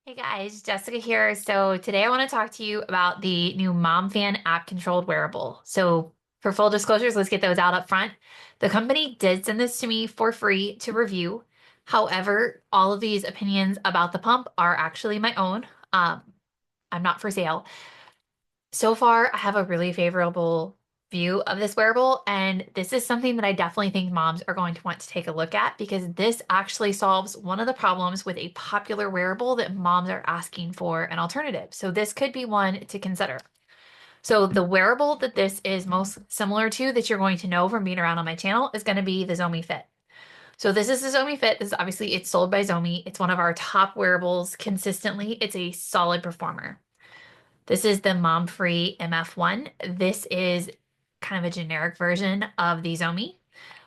Hey guys, Jessica here. So today I want to talk to you about the new Momfann app-controlled wearable. So for full disclosures, let's get those out up front. The company did send this to me for free to review. However, all of these opinions about the pump are actually my own. I'm not for sale. So far, I have a really favorable view of this wearable, and this is something that I definitely think moms are going to want to take a look at because this actually solves one of the problems with a popular wearable that moms are asking for an alternative. So this could be one to consider. So the wearable that this is most similar to that you're going to know from being around on my channel is going to be the Zomi Fit. So this is the Zomi Fit. This is obviously it's sold by Zomi. It's one of our top wearables consistently. It's a solid performer. This is the mom-free MF1. This is kind of a generic version of the Zomi.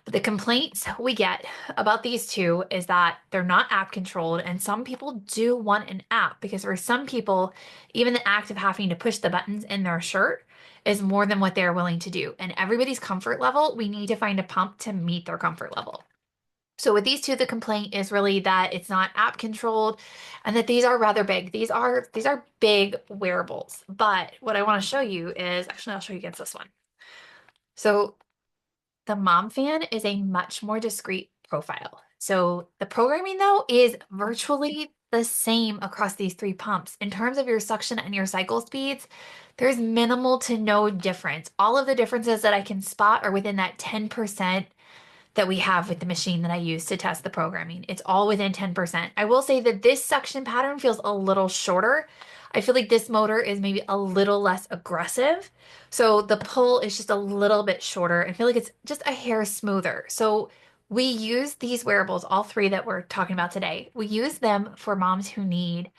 But the complaints we get about these two is that they're not app controlled, and some people do want an app because for some people, even the act of having to push the buttons in their shirt is more than what they're willing to do. And everybody's comfort level, we need to find a pump to meet their comfort level. So with these two, the complaint is really that it's not app controlled and that these are rather big. These are big wearables. But what I want to show you is actually I'll show you against this one. So the Momfann is a much more discreet profile. So the programming though is virtually the same across these three pumps. In terms of your suction and your cycle speeds, there's minimal to no difference. All of the differences that I can spot are within that 10% that we have with the machine that I use to test the programming. It's all within 10%. I will say that this suction pattern feels a little shorter. I feel like this motor is maybe a little less aggressive. So the pull is just a little bit shorter. I feel like it's just a hair smoother. So we use these wearables, all three that we're talking about today. We use them for moms who need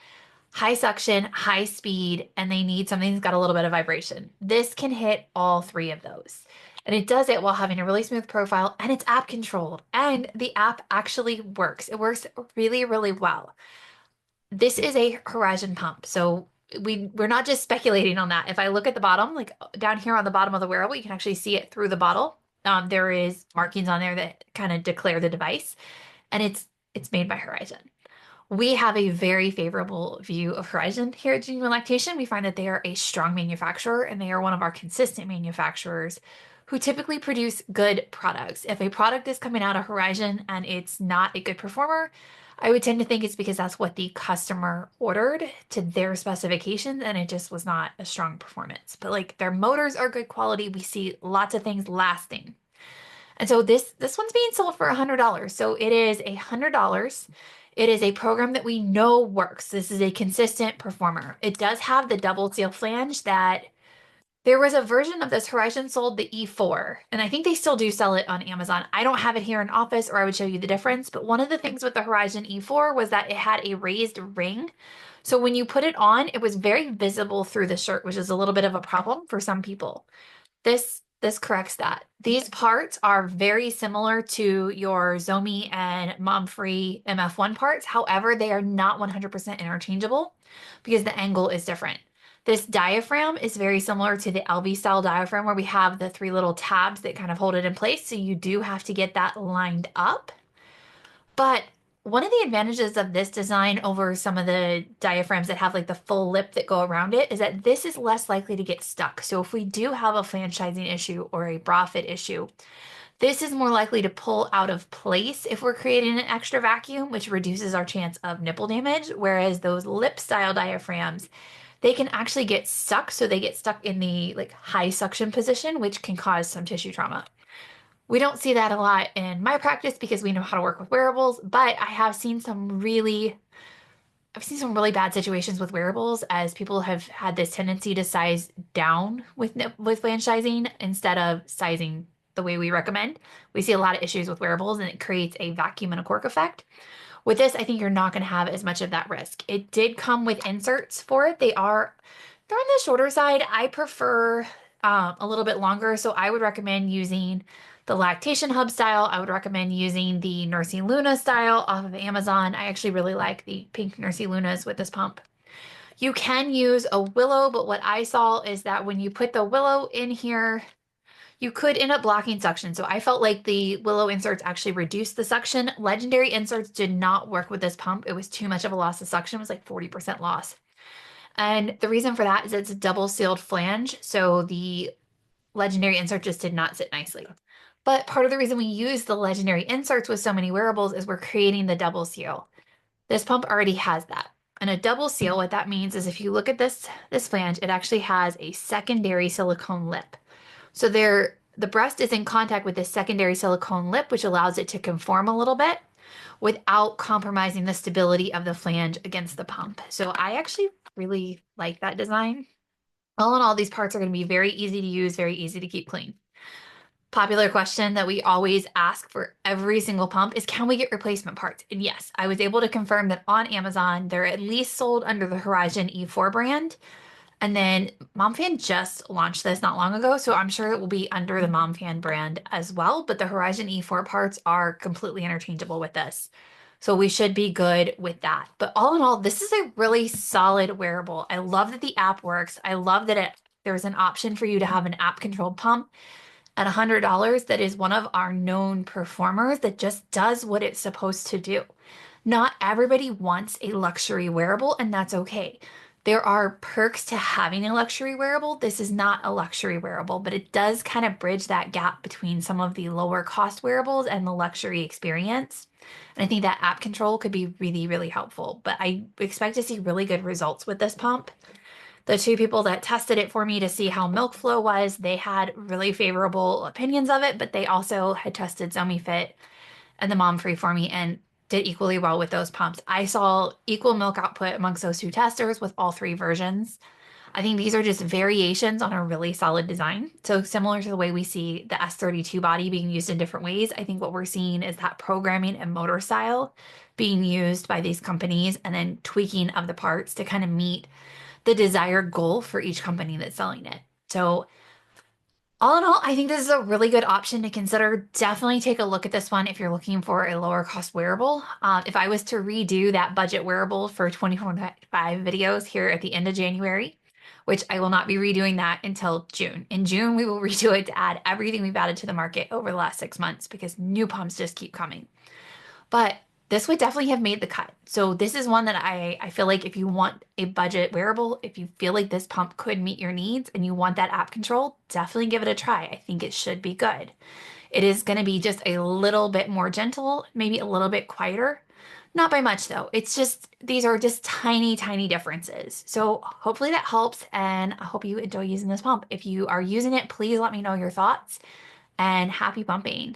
high suction, high speed, and they need something that's got a little bit of vibration. This can hit all three of those. And it does it while having a really smooth profile and it's app controlled. And the app actually works. It works really, really well. This is a Horizon pump. So we're not just speculating on that. If I look at the bottom, like down here on the bottom of the wearable, you can actually see it through the bottle. There is markings on there that kind of declare the device, and it's made by Horizon. We have a very favorable view of Horizon here at Genuine Lactation. We find that they are a strong manufacturer and they are one of our consistent manufacturers who typically produce good products. If a product is coming out of Horizon and it's not a good performer, I would tend to think it's because that's what the customer ordered to their specifications and it just was not a strong performance. But like their motors are good quality. We see lots of things lasting. And so this one's being sold for $100. So it is $100. It is a program that we know works. This is a consistent performer. It does have the double seal flange that there was a version of this Horizon sold the E4, and I think they still do sell it on Amazon. I don't have it here in office or I would show you the difference, but one of the things with the Horizon E4 was that it had a raised ring. So when you put it on, it was very visible through the shirt, which is a little bit of a problem for some people. This corrects that. These parts are very similar to your Zomi and Momfree MF1 parts. However, they are not 100% interchangeable because the angle is different. This diaphragm is very similar to the LV style diaphragm where we have the three little tabs that kind of hold it in place. So you do have to get that lined up. But one of the advantages of this design over some of the diaphragms that have like the full lip that go around it is that this is less likely to get stuck. So if we do have a franchising issue or a bra fit issue, this is more likely to pull out of place if we're creating an extra vacuum, which reduces our chance of nipple damage. Whereas those lip style diaphragms, they can actually get stuck. So they get stuck in the like high suction position, which can cause some tissue trauma. We don't see that a lot in my practice because we know how to work with wearables, but I've seen some really bad situations with wearables as people have had this tendency to size down with franchising instead of sizing the way we recommend. We see a lot of issues with wearables and it creates a vacuum and a cork effect. With this, I think you're not going to have as much of that risk. It did come with inserts for it. They're on the shorter side. I prefer a little bit longer, so I would recommend using the Lactation Hub style. I would recommend using the Nursing Luna style off of Amazon. I actually really like the pink Nursing Lunas with this pump. You can use a Willow, but what I saw is that when you put the Willow in here, You could end up blocking suction. So I felt like the Willow inserts actually reduced the suction. Legendary inserts did not work with this pump. It was too much of a loss of suction. It was like 40% loss. And the reason for that is it's a double sealed flange. So the legendary insert just did not sit nicely. But part of the reason we use the legendary inserts with so many wearables is we're creating the double seal. This pump already has that. And a double seal, what that means is if you look at this flange, it actually has a secondary silicone lip. So the breast is in contact with this secondary silicone lip, which allows it to conform a little bit without compromising the stability of the flange against the pump. So I actually really like that design. All in all, these parts are going to be very easy to use, very easy to keep clean. Popular question that we always ask for every single pump is, can we get replacement parts? And yes, I was able to confirm that on Amazon, they're at least sold under the Horizon E4 brand. And then Momfann just launched this not long ago, so I'm sure it will be under the Momfann brand as well. But the Horizon E4 parts are completely interchangeable with this. So we should be good with that. But all in all, this is a really solid wearable. I love that the app works. I love that there's an option for you to have an app controlled pump at $100 that is one of our known performers that just does what it's supposed to do. Not everybody wants a luxury wearable, and that's okay. There are perks to having a luxury wearable. This is not a luxury wearable, but it does kind of bridge that gap between some of the lower cost wearables and the luxury experience. And I think that app control could be really, really helpful. But I expect to see really good results with this pump. The two people that tested it for me to see how milk flow was, they had really favorable opinions of it, but they also had tested ZomiFit and the Mom Free for me and did equally well with those pumps. I saw equal milk output amongst those two testers with all three versions. I think these are just variations on a really solid design. So similar to the way we see the S32 body being used in different ways, I think what we're seeing is that programming and motor style being used by these companies and then tweaking of the parts to kind of meet the desired goal for each company that's selling it. So all in all, I think this is a really good option to consider. Definitely take a look at this one if you're looking for a lower cost wearable. If I was to redo that budget wearable for 2025 videos here at the end of January, which I will not be redoing that until June. In June, we will redo it to add everything we've added to the market over the last 6 months because new pumps just keep coming. But this would definitely have made the cut. So this is one that I feel like if you want a budget wearable, if you feel like this pump could meet your needs and you want that app control, definitely give it a try. I think it should be good. It is going to be just a little bit more gentle, maybe a little bit quieter. Not by much though. It's just, these are just tiny, tiny differences. So hopefully that helps and I hope you enjoy using this pump. If you are using it, please let me know your thoughts and happy pumping.